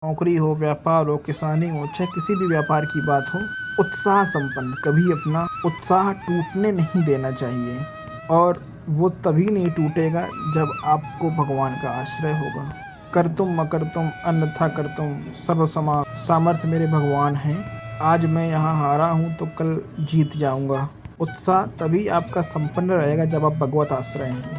नौकरी हो, व्यापार हो, किसानी हो, चाहे किसी भी व्यापार की बात हो, उत्साह संपन्न कभी अपना उत्साह टूटने नहीं देना चाहिए। और वो तभी नहीं टूटेगा जब आपको भगवान का आश्रय होगा। कर्तुम मकर्तुम अन्यथा कर्तुम सर्व समा सामर्थ्य मेरे भगवान हैं। आज मैं यहाँ हारा हूँ तो कल जीत जाऊँगा। उत्साह तभी आपका संपन्न रहेगा जब आप भगवत आश्रय हैं।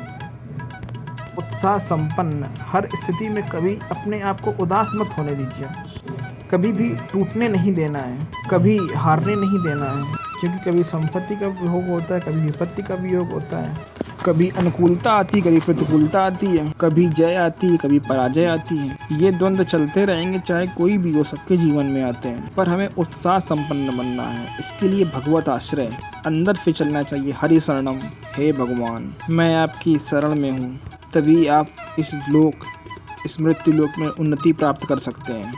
उत्साह संपन्न हर स्थिति में कभी अपने आप को उदास मत होने दीजिए। कभी भी टूटने नहीं देना है, कभी हारने नहीं देना है, क्योंकि कभी संपत्ति का योग होता है, कभी विपत्ति का भी योग होता है। कभी अनुकूलता आती है, कभी प्रतिकूलता आती है, कभी जय आती है, कभी पराजय आती है। ये द्वंद्व चलते रहेंगे, चाहे कोई भी हो, सबके जीवन में आते हैं। पर हमें उत्साह संपन्न बनना है। इसके लिए भगवत आश्रय अंदर से चलना चाहिए। हरि शरणम, हे भगवान मैं आपकी शरण में हूँ। तभी आप इस मृत्यु लोक में उन्नति प्राप्त कर सकते हैं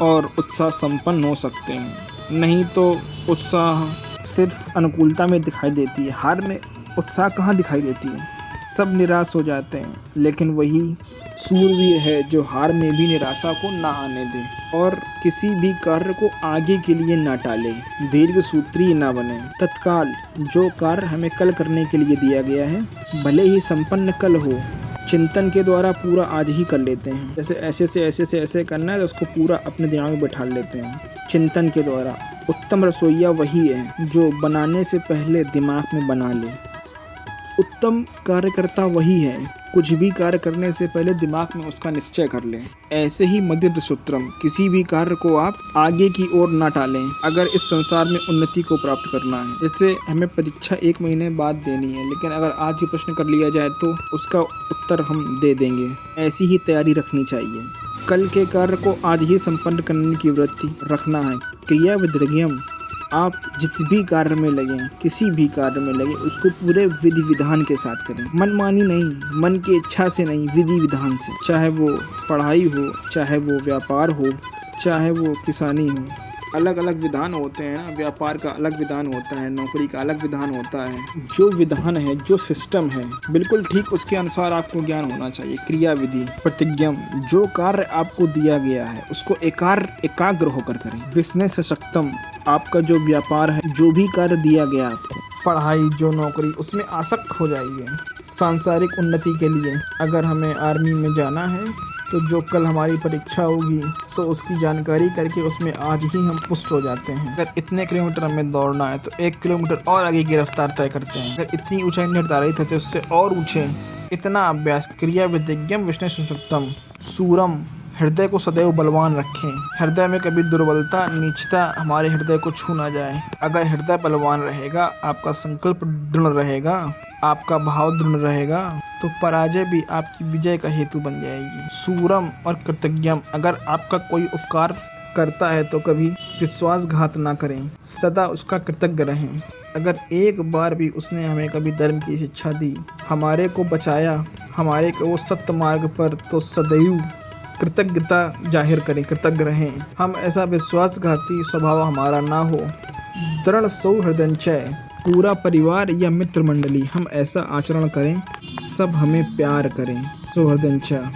और उत्साह संपन्न हो सकते हैं। नहीं तो उत्साह सिर्फ अनुकूलता में दिखाई देती है, हार में उत्साह कहाँ दिखाई देती है। सब निराश हो जाते हैं, लेकिन वही सूरवीर है जो हार में भी निराशा को ना आने दे और किसी भी कार्य को आगे के लिए ना टाले, दीर्घ सूत्री ना बने। तत्काल जो कार्य हमें कल करने के लिए दिया गया है, भले ही संपन्न कल हो, चिंतन के द्वारा पूरा आज ही कर लेते हैं। जैसे ऐसे से ऐसे करना है तो उसको पूरा अपने दिमाग में बैठा लेते हैं चिंतन के द्वारा। उत्तम रसोइया वही है जो बनाने से पहले दिमाग में बना ले। उत्तम कार्यकर्ता वही है कुछ भी कार्य करने से पहले दिमाग में उसका निश्चय कर ले। ऐसे ही मदिर सूत्रम, किसी भी कार्य को आप आगे की ओर ना टालें अगर इस संसार में उन्नति को प्राप्त करना है। जैसे हमें परीक्षा 1 महीने बाद देनी है, लेकिन अगर आज ही प्रश्न कर लिया जाए तो उसका उत्तर हम दे देंगे। ऐसी ही तैयारी रखनी चाहिए। कल के कार्य को आज ही संपन्न करने की वृत्ति रखना है। क्रिया विद्रज्ञम, आप जिस भी कार्य में लगे, किसी भी कार्य में लगे, उसको पूरे विधि विधान के साथ करें। मनमानी नहीं, मन की इच्छा से नहीं, विधि विधान से। चाहे वो पढ़ाई हो, चाहे वो व्यापार हो, चाहे वो किसानी हो। अलग अलग विधान होते हैं ना, व्यापार का अलग विधान होता है, नौकरी का अलग विधान होता है। जो विधान है, जो सिस्टम है, बिल्कुल ठीक उसके अनुसार आपको ज्ञान होना चाहिए। क्रिया विधि प्रतिज्ञम, जो कार्य आपको दिया गया है उसको एकाग्र होकर करें। विस्मय सशक्तम, आपका जो व्यापार है, जो भी कार्य दिया गया आपको, पढ़ाई जो नौकरी, उसमें आसक्त हो जाइए। सांसारिक उन्नति के लिए अगर हमें आर्मी में जाना है तो जो कल हमारी परीक्षा होगी तो उसकी जानकारी करके उसमें आज ही हम पुष्ट हो जाते हैं। अगर इतने किलोमीटर हमें दौड़ना है तो 1 किलोमीटर और आगे की रफ्तार तय करते हैं। अगर इतनी ऊंचाई निर्धारित है तो उससे और ऊंचे। इतना अभ्यास। क्रिया विद्यज्ञम विष्णु सुसुप्तम सूरम, हृदय को सदैव बलवान रखें। हृदय में कभी दुर्बलता, नीचता हमारे हृदय को छू ना जाए। अगर हृदय बलवान रहेगा, आपका संकल्प दृढ़ रहेगा, आपका भाव दृढ़ रहेगा, तो पराजय भी आपकी विजय का हेतु बन जाएगी। सूरम और कृतज्ञम, अगर आपका कोई उपकार करता है तो कभी विश्वासघात ना करें, सदा उसका कृतज्ञ रहें। अगर एक बार भी उसने हमें कभी धर्म की शिक्षा दी, हमारे को बचाया, हमारे को वो सत्य मार्ग पर, तो सदैव कृतज्ञता जाहिर करें, कृतज्ञ रहें। हम ऐसा विश्वासघाती स्वभाव हमारा ना हो। दृढ़ सौहृदयंचय, पूरा परिवार या मित्र मंडली हम ऐसा आचरण करें, सब हमें प्यार करें। सौहृदयंचय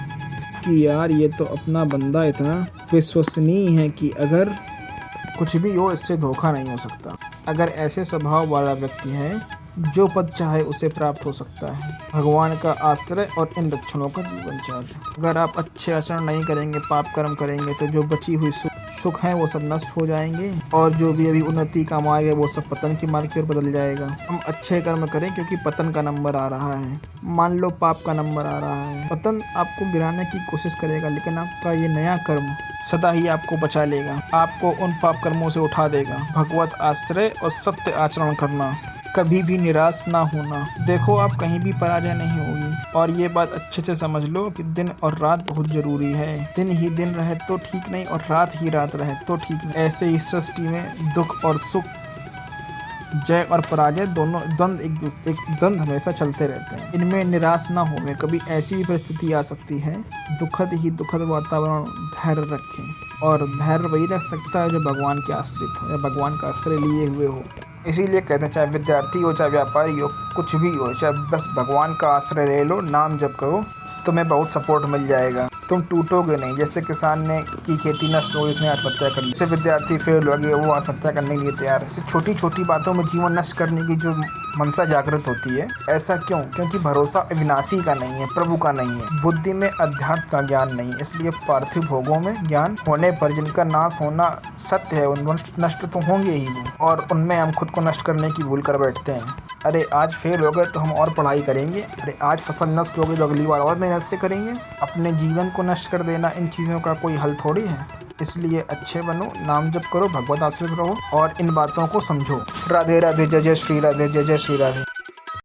कि यार ये तो अपना बंदा इतना विश्वसनीय है कि अगर कुछ भी हो इससे धोखा नहीं हो सकता। अगर ऐसे स्वभाव वाला व्यक्ति है, जो पद चाहे उसे प्राप्त हो सकता है। भगवान का आश्रय और इन लक्षणों का जीवनचर्य। अगर आप अच्छे आचरण नहीं करेंगे, पाप कर्म करेंगे, तो जो बची हुई सुख है वो सब नष्ट हो जाएंगे और जो भी अभी उन्नति का मार्ग है वो सब पतन की मार्ग की ओर बदल जाएगा। हम अच्छे कर्म करें क्योंकि पतन का नंबर आ रहा है। मान लो पाप का नंबर आ रहा है, पतन आपको गिराने की कोशिश करेगा, लेकिन आपका ये नया कर्म सदा ही आपको बचा लेगा, आपको उन पाप कर्मों से उठा देगा। भगवत आश्रय और सत्य आचरण करना, कभी भी निराश ना होना। देखो आप कहीं भी पराजय नहीं होगी। और ये बात अच्छे से समझ लो कि दिन और रात बहुत जरूरी है। दिन ही दिन रहे तो ठीक नहीं और रात ही रात रहे तो ठीक नहीं। ऐसे ही सृष्टि में दुख और सुख, जय और पराजय दोनों द्वंद्व हमेशा चलते रहते हैं। इनमें निराश ना होवे। कभी ऐसी भी परिस्थिति आ सकती है, दुखद ही दुखद वातावरण, धैर्य रखें। और धैर्य वही रख सकता है जो भगवान के आश्रित हो या भगवान का आश्रय लिए हुए हो। इसीलिए कहते हैं चाहे विद्यार्थी हो, चाहे व्यापारी हो, कुछ भी हो, चाहे बस भगवान का आश्रय ले लो, नाम जप करो, तुम्हें बहुत सपोर्ट मिल जाएगा। तुम टूटोगे नहीं। जैसे किसान ने की खेती नष्ट हो गई, उसने आत्महत्या कर ली। जैसे विद्यार्थी फेल हो गए, वो आत्महत्या करने के लिए तैयार है। छोटी छोटी बातों में जीवन नष्ट करने की जो मनसा जागृत होती है। ऐसा क्यों? क्योंकि भरोसा अविनाशी का नहीं है, प्रभु का नहीं है। बुद्धि में अध्यात्म का ज्ञान नहीं है। इसलिए पार्थिव भोगों में ज्ञान होने पर जिनका नाश होना सत्य है, उन नष्ट तो होंगे ही वो, और उनमें हम खुद को नष्ट करने की भूल कर बैठते हैं। अरे आज फेल हो गए तो हम और पढ़ाई करेंगे, अरे आज फसल नष्ट हो गई तो अगली बार और मेहनत से करेंगे। अपने जीवन को नष्ट कर देना इन चीज़ों का कोई हल थोड़ी है। इसलिए अच्छे बनो, नाम जप करो, भगवत आश्रित रहो और इन बातों को समझो। राधे राधे, जय जय श्री राधे, जय जय श्री राधे।